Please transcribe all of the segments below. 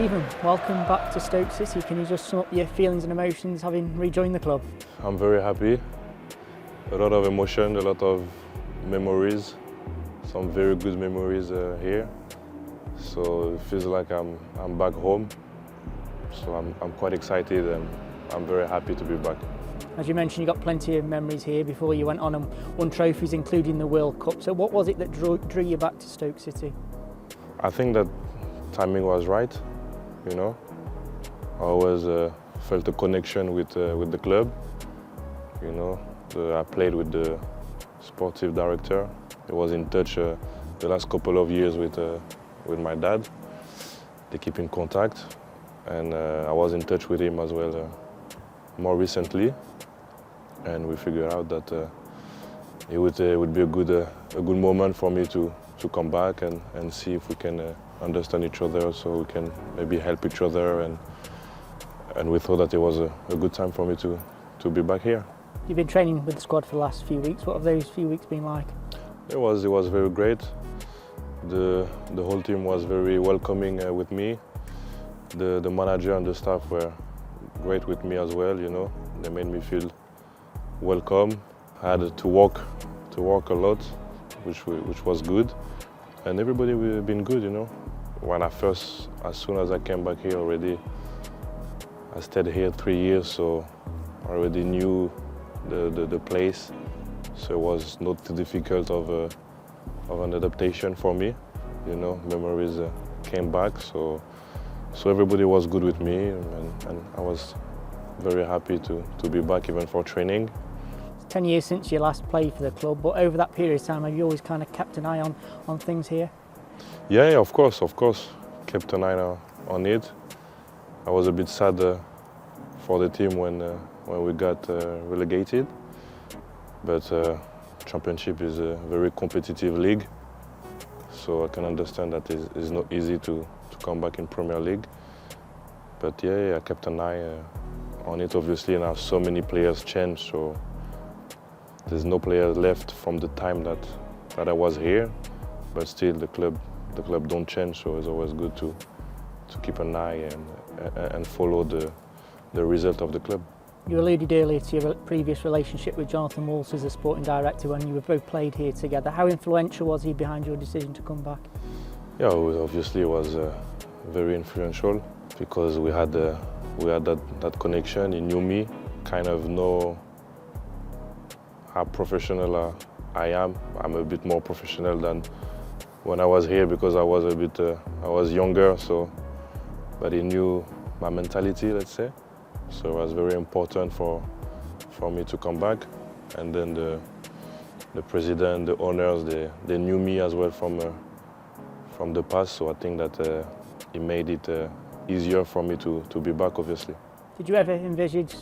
Stephen, welcome back to Stoke City. Can you just sum up your feelings and emotions having rejoined the club? I'm very happy. A lot of emotion, a lot of memories, some very good memories here. So it feels like I'm back home. So I'm quite excited and I'm very happy to be back. As you mentioned, you got plenty of memories here before you went on and won trophies, including the World Cup. So what was it that drew you back to Stoke City? I think that timing was right, you know. I always felt a connection with the club, you know. I played with the sportive director. He was in touch the last couple of years with my dad. They keep in contact, and I was in touch with him as well more recently, and we figured out that it would be a good moment for me to come back and see if we can understand each other, so we can maybe help each other, and we thought that it was a good time for me to be back here. You've been training with the squad for the last few weeks. What have those few weeks been like? It was very great. The whole team was very welcoming with me. The manager and the staff were great with me as well, you know. They made me feel welcome. I had to walk a lot, which was good. And everybody been good, you know. As soon as I came back here already, I stayed here 3 years, so I already knew the place. So it was not too difficult of an adaptation for me, you know. Memories came back, so everybody was good with me, and I was very happy to be back even for training. 10 years since you last played for the club, but over that period of time, have you always kind of kept an eye on things here? Yeah, of course. Kept an eye on it. I was a bit sad for the team when we got relegated, but Championship is a very competitive league, so I can understand that it's not easy to come back in Premier League. But yeah, I kept an eye on it, obviously, and now so many players changed, so there's no player left from the time that I was here, but still the club don't change, so it's always good to keep an eye and follow the result of the club. You alluded earlier to your previous relationship with Jonathan Waltz as a sporting director when you were both played here together. How influential was he behind your decision to come back? Yeah, obviously it was very influential because we had that connection. He knew me, kind of know how professional I am. I'm a bit more professional than when I was here because I was younger. So, but he knew my mentality, let's say. So it was very important for me to come back. And then the president, the owners, they knew me as well from the past. So I think that it made it easier for me to be back, obviously. Did you ever envisage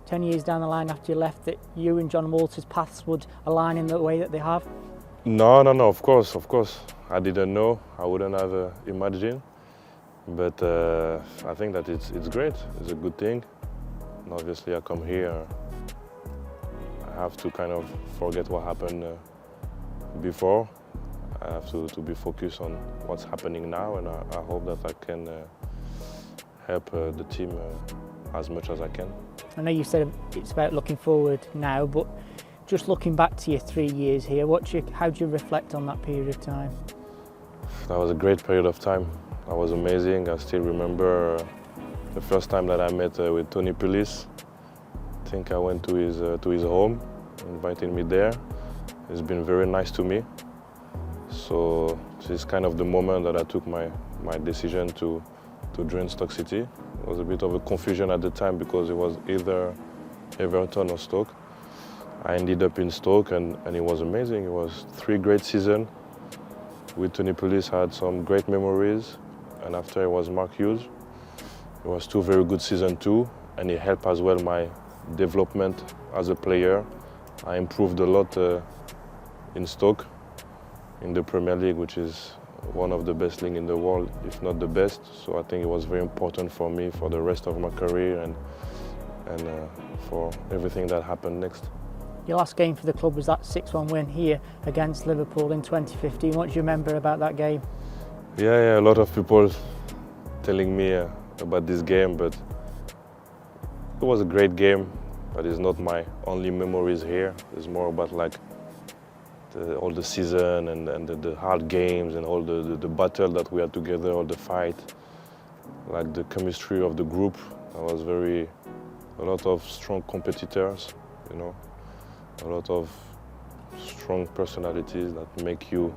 10 years down the line after you left that you and John Walters' paths would align in the way that they have? No, of course. I didn't know. I wouldn't have imagined. But I think that it's great. It's a good thing. And obviously, I come here. I have to kind of forget what happened before. I have to be focused on what's happening now, and I hope that I can help the team as much as I can. I know you said it's about looking forward now, but just looking back to your 3 years here, how do you reflect on that period of time? That was a great period of time. That was amazing. I still remember the first time that I met with Tony Pulis. I think I went to his home, invited me there. It's been very nice to me. So this is kind of the moment that I took my decision to join Stoke City. It was a bit of a confusion at the time because it was either Everton or Stoke. I ended up in Stoke and it was amazing. It was 3 great seasons. With Tony Pulis, I had some great memories, and after it was Mark Hughes. It was 2 very good seasons too, and it helped as well my development as a player. I improved a lot in Stoke, in the Premier League, which is one of the best leagues in the world, if not the best. So I think it was very important for me for the rest of my career and for everything that happened next. Your last game for the club was that 6-1 win here against Liverpool in 2015. What do you remember about that game? Yeah, a lot of people telling me about this game, but it was a great game. But it's not my only memories here. It's more about like all the season and the hard games and all the battle that we had together, all the fight, like the chemistry of the group. I was a lot of strong competitors, you know, a lot of strong personalities that make you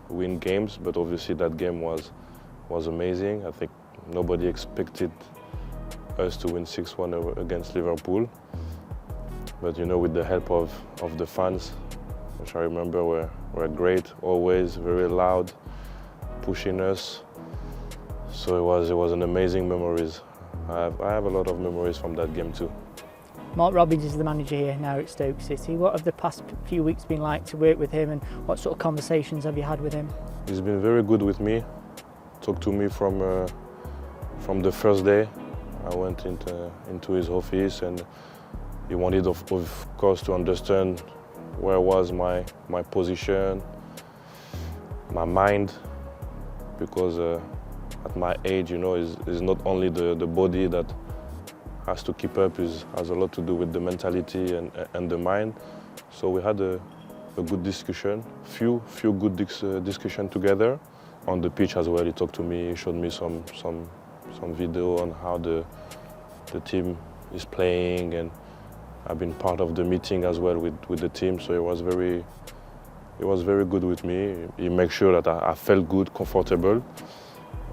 win games. But obviously that game was amazing. I think nobody expected us to win 6-1 against Liverpool. But you know, with the help of the fans, which I remember were great, always very loud, pushing us. So it was an amazing memories. I have a lot of memories from that game too. Mark Robins is the manager here now at Stoke City. What have the past few weeks been like to work with him, and what sort of conversations have you had with him? He's been very good with me. Talked to me from the first day. I went into his office, and he wanted, of course, to understand where was my position, my mind, because at my age, you know, is not only the body that has to keep up, has a lot to do with the mentality and the mind. So we had a good discussion, few good discussion together. On the pitch as well, he talked to me, he showed me some video on how the team is playing, and I've been part of the meeting as well with the team. So it was very good with me. He made sure that I felt good, comfortable.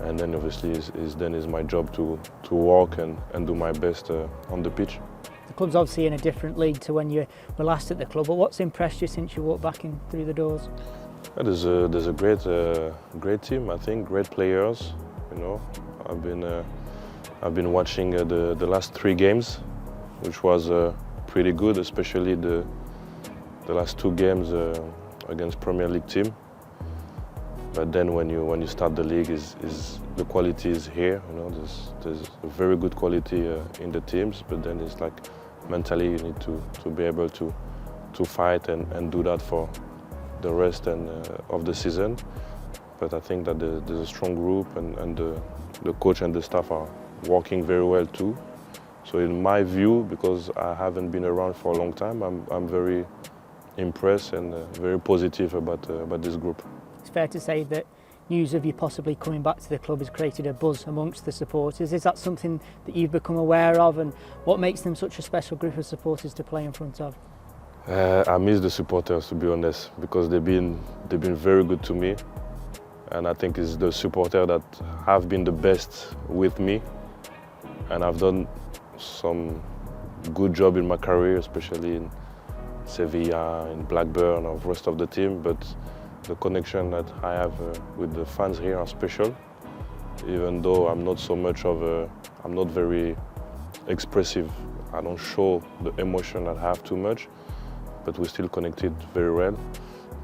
And then obviously it's my job to walk and do my best on the pitch. The club's obviously in a different league to when you were last at the club, but what's impressed you since you walked back in through the doors? Yeah, there's a great team, I think, great players. You know, I've been watching the last 3 games, which was pretty good, especially the last 2 games against Premier League team. But then when you start the league, the quality is here. You know, there's a very good quality in the teams. But then it's like mentally you need to be able to fight and do that for the rest of the season. But I think that there's a strong group, and the coach and the staff are working very well too. So in my view, because I haven't been around for a long time, I'm very impressed and very positive about this group. It's fair to say that news of you possibly coming back to the club has created a buzz amongst the supporters. Is that something that you've become aware of, and what makes them such a special group of supporters to play in front of? I miss the supporters, to be honest, because they've been very good to me, and I think it's the supporters that have been the best with me, and I've done some good job in my career, especially in Sevilla, in Blackburn, or the rest of the team. But the connection that I have with the fans here are special, even though I'm not very expressive. I don't show the emotion that I have too much, but we still connected very well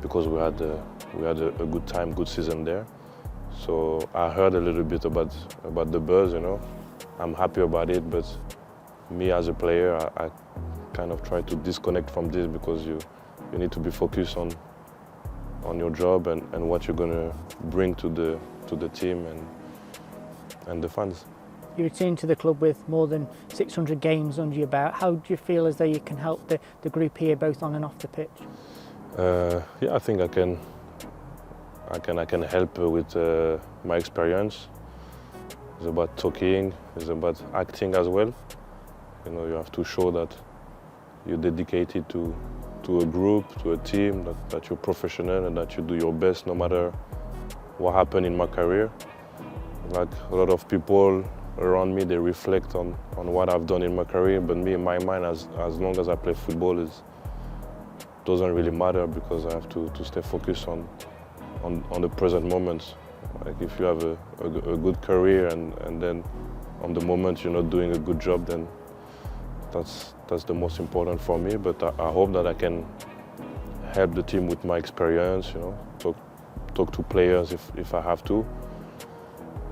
because we had a good time, good season there. So I heard a little bit about the buzz, you know. I'm happy about it, but me as a player, I kind of try to disconnect from this, because you need to be focused on your job and what you're going to bring to the team and the fans. You return to the club with more than 600 games under your belt. How do you feel as though you can help the group here, both on and off the pitch? Yeah, I think I can help with my experience. It's about talking, it's about acting as well. You know, you have to show that you're dedicated to a group, to a team, that you're professional and that you do your best no matter what happened in my career. Like a lot of people around me, they reflect on what I've done in my career, but me, in my mind, as long as I play football, it doesn't really matter, because I have to stay focused on the present moments. Like if you have a good career and then on the moment you're not doing a good job, then that's the most important for me. But I hope that I can help the team with my experience, you know, talk to players if I have to.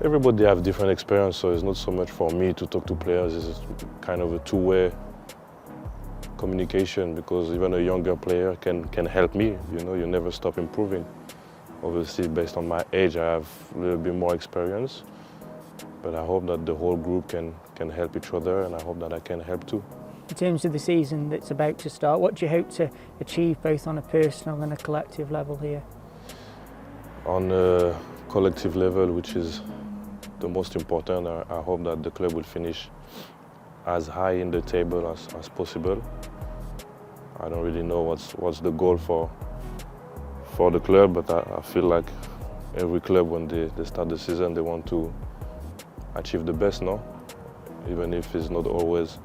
Everybody have different experience, so it's not so much for me to talk to players. It's kind of a two-way communication, because even a younger player can help me. You know, you never stop improving. Obviously, based on my age, I have a little bit more experience, But I hope that the whole group can help each other, and I hope that I can help too. In terms of the season that's about to start, what do you hope to achieve both on a personal and a collective level here? On a collective level, which is the most important, I hope that the club will finish as high in the table as possible. I don't really know what's the goal for the club, but I feel like every club, when they start the season, they want to achieve the best, no? Even if it's not always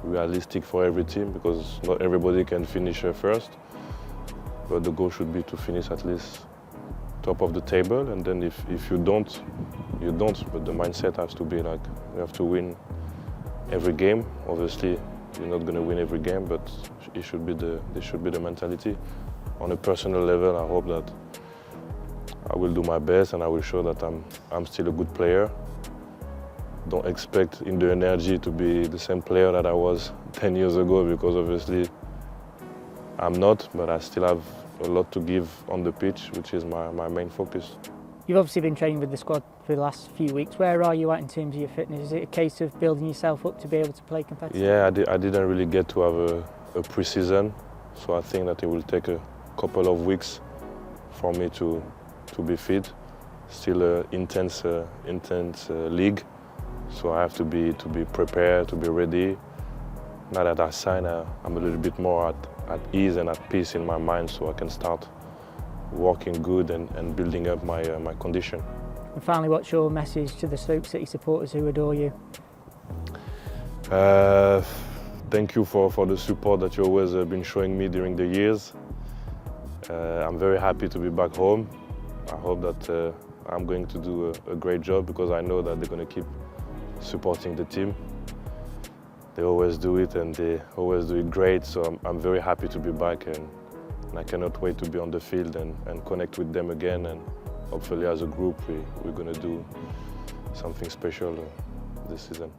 realistic for every team, because not everybody can finish first. But the goal should be to finish at least top of the table, and then if you don't, you don't. But the mindset has to be like, you have to win every game. Obviously, you're not going to win every game, but there should be the mentality. On a personal level, I hope that I will do my best and I will show that I'm still a good player. Don't expect in the energy to be the same player that I was 10 years ago, because obviously I'm not, but I still have a lot to give on the pitch, which is my main focus. You've obviously been training with the squad for the last few weeks. Where are you at in terms of your fitness? Is it a case of building yourself up to be able to play competitively? Yeah, I didn't really get to have a pre-season, so I think that it will take a couple of weeks for me to be fit. Still an intense league, so I have to be prepared, to be ready. Now that I sign, I'm a little bit more at ease and at peace in my mind, so I can start working good and building up my condition. And finally, what's your message to the Stoke City supporters who adore you? Thank you for the support that you always been showing me during the years. I'm very happy to be back home. I hope that I'm going to do a great job, because I know that they're going to keep supporting the team. They always do it, and they always do it great, so I'm very happy to be back, and I cannot wait to be on the field and connect with them again, and hopefully as a group we're going to do something special this season.